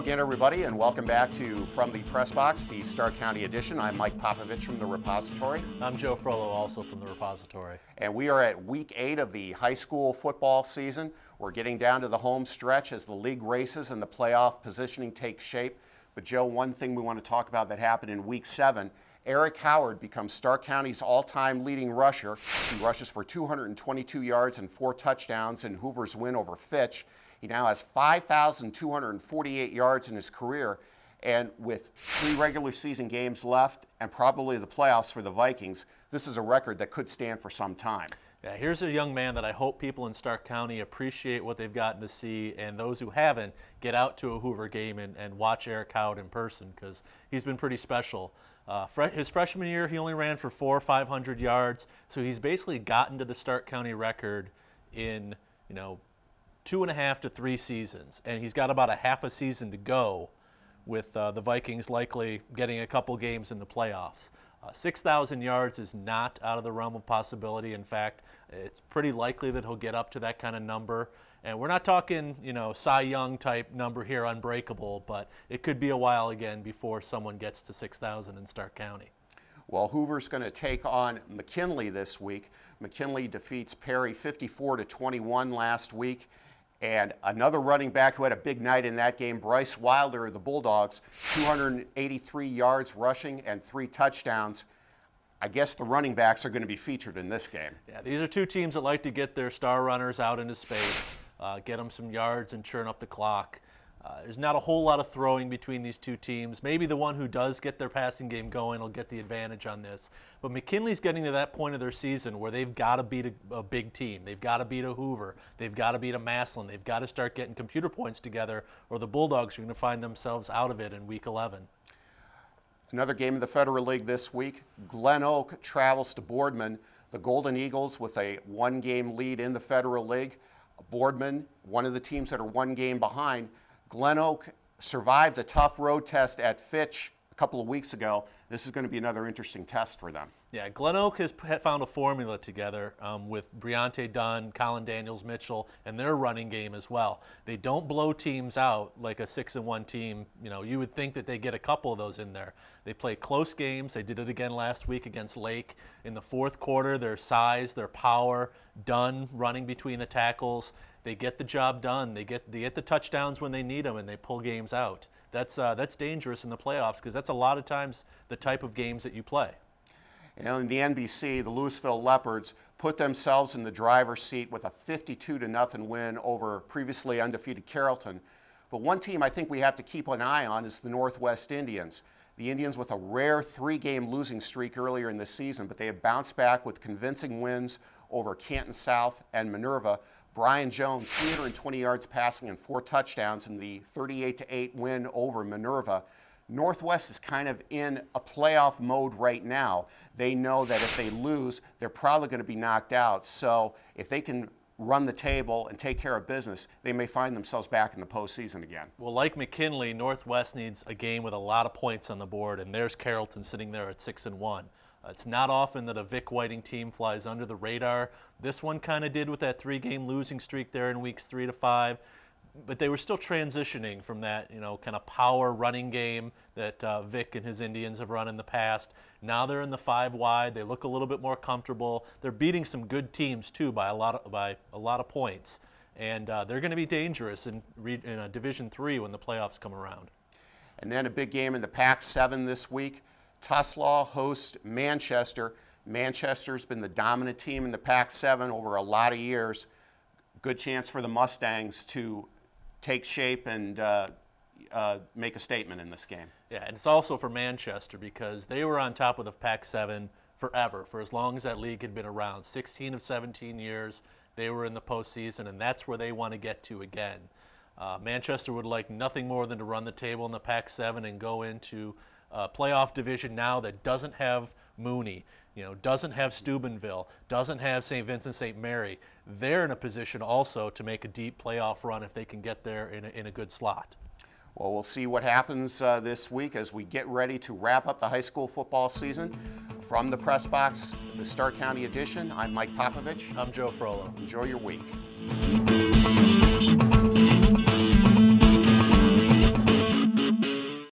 again, everybody, and welcome back to From the Pressbox, the Stark County edition. I'm Mike Popovich from the Repository. I'm Joe Frollo, also from the Repository. And we are at week 8 of the high school football season. We're getting down to the home stretch as the league races and the playoff positioning take shape. But Joe, one thing we want to talk about that happened in week 7, Erick Howard becomes Stark County's all-time leading rusher. He rushes for 222 yards and 4 touchdowns in Hoover's win over Fitch. He now has 5,248 yards in his career, and with 3 regular season games left and probably the playoffs for the Vikings, this is a record that could stand for some time. Yeah, here's a young man that I hope people in Stark County appreciate what they've gotten to see, and those who haven't, get out to a Hoover game and watch Erick Howard in person, because he's been pretty special. His freshman year, he only ran for 400 or 500 yards, so he's basically gotten to the Stark County record in, 2.5 to 3 seasons, and he's got about a half a season to go with the Vikings likely getting a couple games in the playoffs. 6,000 yards is not out of the realm of possibility. In fact, it's pretty likely that he'll get up to that kind of number. And we're not talking, Cy Young type number here, unbreakable, but it could be a while again before someone gets to 6,000 in Stark County. Well, Hoover's going to take on McKinley this week. McKinley defeats Perry 54-21 last week. And another running back who had a big night in that game, Bryce Wilder of the Bulldogs, 283 yards rushing and 3 touchdowns. I guess the running backs are going to be featured in this game. Yeah, these are 2 teams that like to get their star runners out into space, get them some yards and churn up the clock. There's not a whole lot of throwing between these 2 teams. Maybe the one who does get their passing game going will get the advantage on this. But McKinley's getting to that point of their season where they've got to beat a big team. They've got to beat a Hoover. They've got to beat a Massillon. They've got to start getting computer points together, or the Bulldogs are going to find themselves out of it in week 11. Another game in the Federal League this week. GlenOak travels to Boardman. The Golden Eagles with a 1-game lead in the Federal League. Boardman, one of the teams that are 1 game behind. GlenOak survived a tough road test at Fitch a couple of weeks ago. This is going to be another interesting test for them. Yeah, GlenOak has found a formula together with Briante Dunn, Colin Daniels-Mitchell, and their running game as well. They don't blow teams out like a 6-1 team. You would think that they get a couple of those in there. They play close games. They did it again last week against Lake. In the 4th quarter, their size, their power, Dunn running between the tackles, they get the job done. They get the touchdowns when they need them, and they pull games out. That's dangerous in the playoffs, because that's a lot of times the type of games that you play. And in the NBC, the Louisville Leopards put themselves in the driver's seat with a 52-0 win over previously undefeated Carrollton. But one team I think we have to keep an eye on is the Northwest Indians. The Indians with a rare 3-game losing streak earlier in the season, but they have bounced back with convincing wins over Canton South and Minerva. Brian Jones, 320 yards passing and 4 touchdowns in the 38-8 win over Minerva. Northwest is kind of in a playoff mode right now. They know that if they lose, they're probably going to be knocked out. So if they can run the table and take care of business, they may find themselves back in the postseason again. Well, like McKinley, Northwest needs a game with a lot of points on the board, and there's Carrollton sitting there at 6-1. It's not often that a Vic Whiting team flies under the radar. This one kind of did with that 3-game losing streak there in weeks 3 to 5. But they were still transitioning from that, kind of power running game that Vic and his Indians have run in the past. Now they're in the 5 wide. They look a little bit more comfortable. They're beating some good teams too by a lot of points, and they're going to be dangerous in Division III when the playoffs come around. And then a big game in the Pac-7 this week. Tuslaw hosts Manchester. Manchester's been the dominant team in the Pac-7 over a lot of years. Good chance for the Mustangs to take shape and make a statement in this game. Yeah, and it's also for Manchester because they were on top of the Pac-7 forever, for as long as that league had been around. 16 of 17 years, they were in the postseason, and that's where they want to get to again. Manchester would like nothing more than to run the table in the Pac-7 and go into a playoff division now that doesn't have Mooney, doesn't have Steubenville, doesn't have St. Vincent St. Mary. They're in a position also to make a deep playoff run if they can get there in a good slot. Well, we'll see what happens this week as we get ready to wrap up the high school football season. From the Pressbox, the Stark County edition, I'm Mike Popovich. I'm Joe Frollo. Enjoy your week.